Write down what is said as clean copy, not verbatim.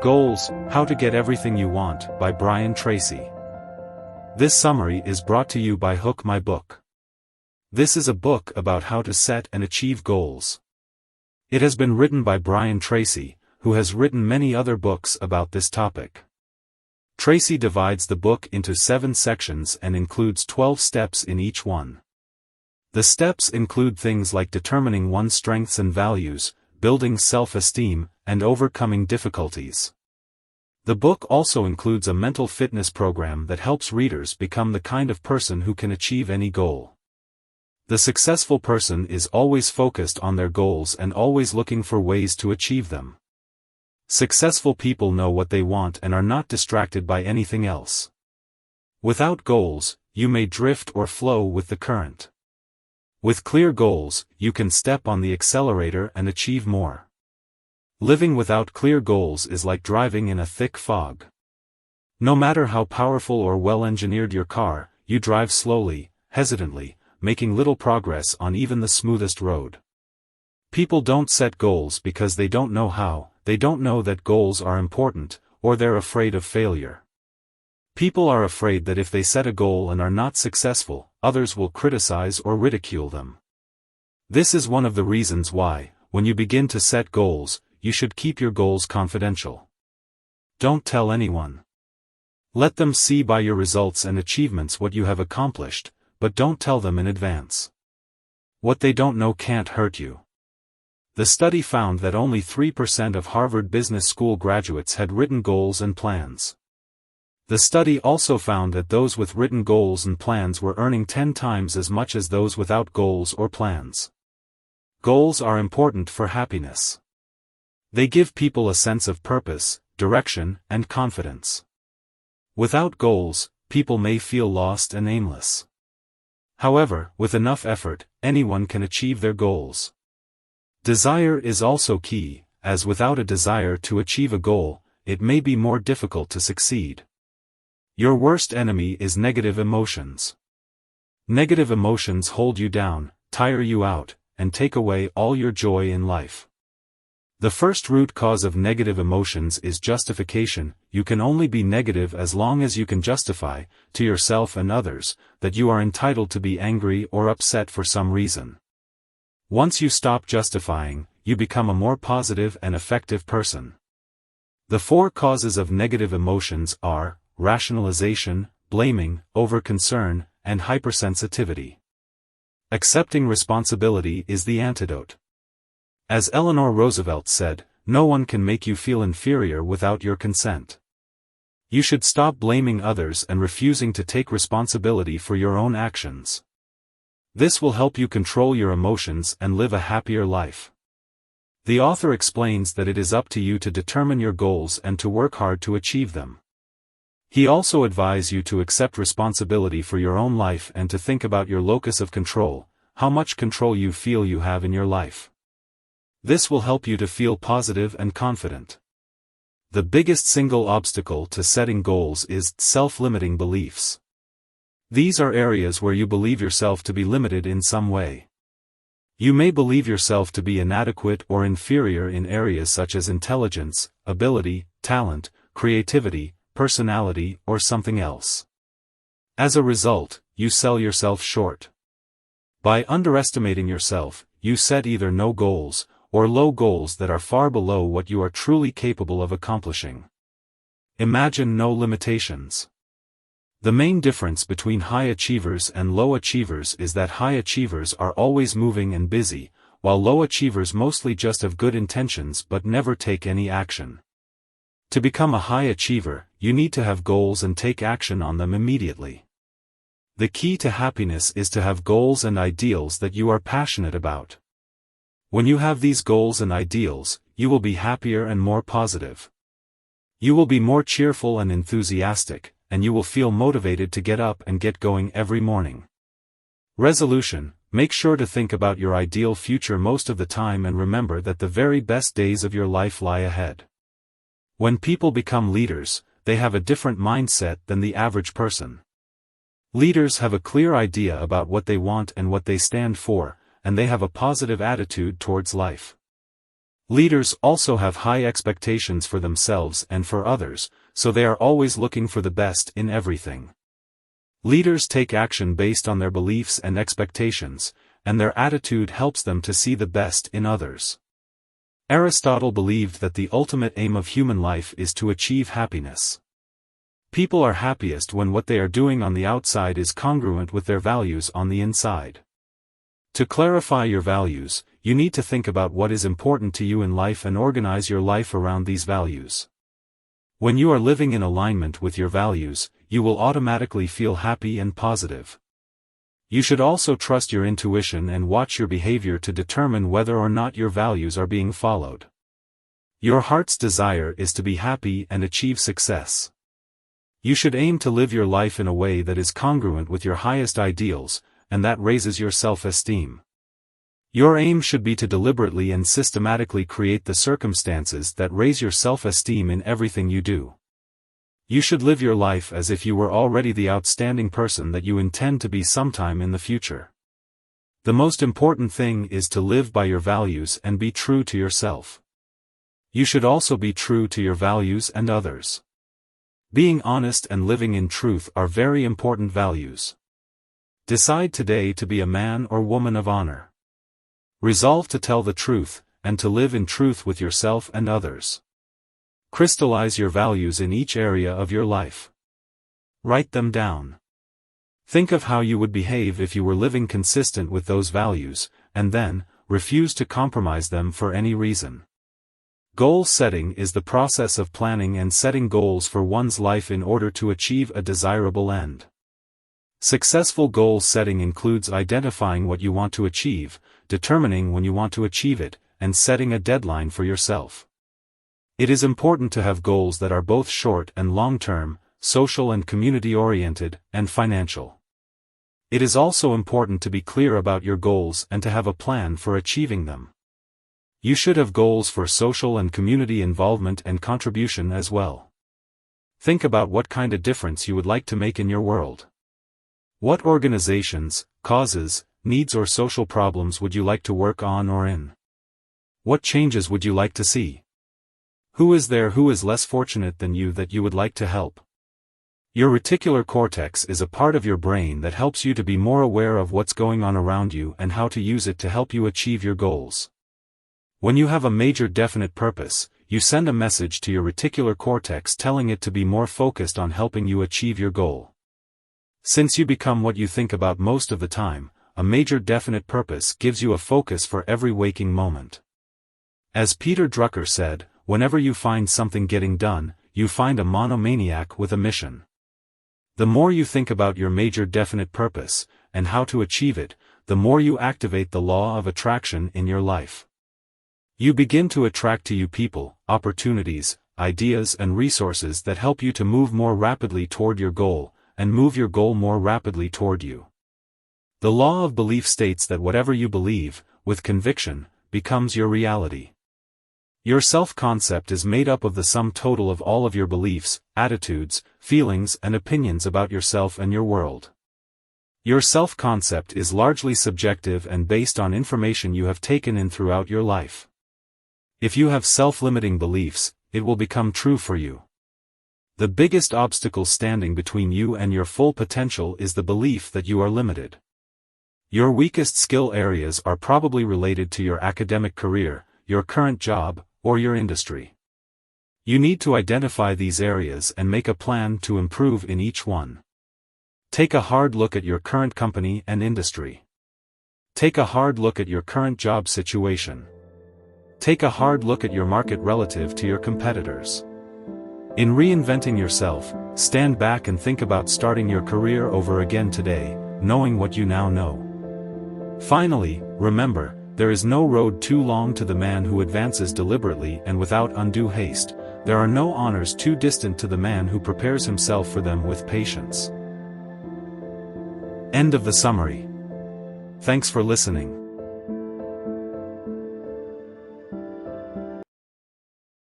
Goals, How to Get Everything You Want, by Brian Tracy. This summary is brought to you by Hook My Book. This is a book about how to set and achieve goals. It has been written by Brian Tracy, who has written many other books about this topic. Tracy divides the book into 7 sections and includes 12 steps in each one. The steps include things like determining one's strengths and values, building self-esteem, and overcoming difficulties. The book also includes a mental fitness program that helps readers become the kind of person who can achieve any goal. The successful person is always focused on their goals and always looking for ways to achieve them. Successful people know what they want and are not distracted by anything else. Without goals, you may drift or flow with the current. With clear goals, you can step on the accelerator and achieve more. Living without clear goals is like driving in a thick fog. No matter how powerful or well-engineered your car, you drive slowly, hesitantly, making little progress on even the smoothest road. People don't set goals because they don't know how, they don't know that goals are important, or they're afraid of failure. People are afraid that if they set a goal and are not successful, others will criticize or ridicule them. This is one of the reasons why, when you begin to set goals, you should keep your goals confidential. Don't tell anyone. Let them see by your results and achievements what you have accomplished, but don't tell them in advance. What they don't know can't hurt you. The study found that only 3% of Harvard Business School graduates had written goals and plans. The study also found that those with written goals and plans were earning 10 times as much as those without goals or plans. Goals are important for happiness. They give people a sense of purpose, direction, and confidence. Without goals, people may feel lost and aimless. However, with enough effort, anyone can achieve their goals. Desire is also key, as without a desire to achieve a goal, it may be more difficult to succeed. Your worst enemy is negative emotions. Negative emotions hold you down, tire you out, and take away all your joy in life. The first root cause of negative emotions is justification. You can only be negative as long as you can justify, to yourself and others, that you are entitled to be angry or upset for some reason. Once you stop justifying, you become a more positive and effective person. The 4 causes of negative emotions are rationalization, blaming, over-concern, and hypersensitivity. Accepting responsibility is the antidote. As Eleanor Roosevelt said, no one can make you feel inferior without your consent. You should stop blaming others and refusing to take responsibility for your own actions. This will help you control your emotions and live a happier life. The author explains that it is up to you to determine your goals and to work hard to achieve them. He also advises you to accept responsibility for your own life and to think about your locus of control, how much control you feel you have in your life. This will help you to feel positive and confident. The biggest single obstacle to setting goals is self-limiting beliefs. These are areas where you believe yourself to be limited in some way. You may believe yourself to be inadequate or inferior in areas such as intelligence, ability, talent, creativity, personality, or something else. As a result, you sell yourself short. By underestimating yourself, you set either no goals, or low goals that are far below what you are truly capable of accomplishing. Imagine no limitations. The main difference between high achievers and low achievers is that high achievers are always moving and busy, while low achievers mostly just have good intentions but never take any action. To become a high achiever, you need to have goals and take action on them immediately. The key to happiness is to have goals and ideals that you are passionate about. When you have these goals and ideals, you will be happier and more positive. You will be more cheerful and enthusiastic, and you will feel motivated to get up and get going every morning. Resolution: make sure to think about your ideal future most of the time and remember that the very best days of your life lie ahead. When people become leaders, they have a different mindset than the average person. Leaders have a clear idea about what they want and what they stand for, and they have a positive attitude towards life. Leaders also have high expectations for themselves and for others, so they are always looking for the best in everything. Leaders take action based on their beliefs and expectations, and their attitude helps them to see the best in others. Aristotle believed that the ultimate aim of human life is to achieve happiness. People are happiest when what they are doing on the outside is congruent with their values on the inside. To clarify your values, you need to think about what is important to you in life and organize your life around these values. When you are living in alignment with your values, you will automatically feel happy and positive. You should also trust your intuition and watch your behavior to determine whether or not your values are being followed. Your heart's desire is to be happy and achieve success. You should aim to live your life in a way that is congruent with your highest ideals, and that raises your self-esteem. Your aim should be to deliberately and systematically create the circumstances that raise your self-esteem in everything you do. You should live your life as if you were already the outstanding person that you intend to be sometime in the future. The most important thing is to live by your values and be true to yourself. You should also be true to your values and others. Being honest and living in truth are very important values. Decide today to be a man or woman of honor. Resolve to tell the truth, and to live in truth with yourself and others. Crystallize your values in each area of your life. Write them down. Think of how you would behave if you were living consistent with those values, and then, refuse to compromise them for any reason. Goal setting is the process of planning and setting goals for one's life in order to achieve a desirable end. Successful goal setting includes identifying what you want to achieve, determining when you want to achieve it, and setting a deadline for yourself. It is important to have goals that are both short and long-term, social and community-oriented, and financial. It is also important to be clear about your goals and to have a plan for achieving them. You should have goals for social and community involvement and contribution as well. Think about what kind of difference you would like to make in your world. What organizations, causes, needs or social problems would you like to work on or in? What changes would you like to see? Who is there who is less fortunate than you that you would like to help? Your reticular cortex is a part of your brain that helps you to be more aware of what's going on around you and how to use it to help you achieve your goals. When you have a major definite purpose, you send a message to your reticular cortex telling it to be more focused on helping you achieve your goal. Since you become what you think about most of the time, a major definite purpose gives you a focus for every waking moment. As Peter Drucker said, whenever you find something getting done, you find a monomaniac with a mission. The more you think about your major definite purpose, and how to achieve it, the more you activate the law of attraction in your life. You begin to attract to you people, opportunities, ideas and resources that help you to move more rapidly toward your goal, and move your goal more rapidly toward you. The law of belief states that whatever you believe, with conviction, becomes your reality. Your self-concept is made up of the sum total of all of your beliefs, attitudes, feelings and opinions about yourself and your world. Your self-concept is largely subjective and based on information you have taken in throughout your life. If you have self-limiting beliefs, it will become true for you. The biggest obstacle standing between you and your full potential is the belief that you are limited. Your weakest skill areas are probably related to your academic career, your current job, or your industry. You need to identify these areas and make a plan to improve in each one. Take a hard look at your current company and industry. Take a hard look at your current job situation. Take a hard look at your market relative to your competitors. In reinventing yourself, stand back and think about starting your career over again today, knowing what you now know. Finally, remember, there is no road too long to the man who advances deliberately and without undue haste. There are no honors too distant to the man who prepares himself for them with patience. End of the summary. Thanks for listening.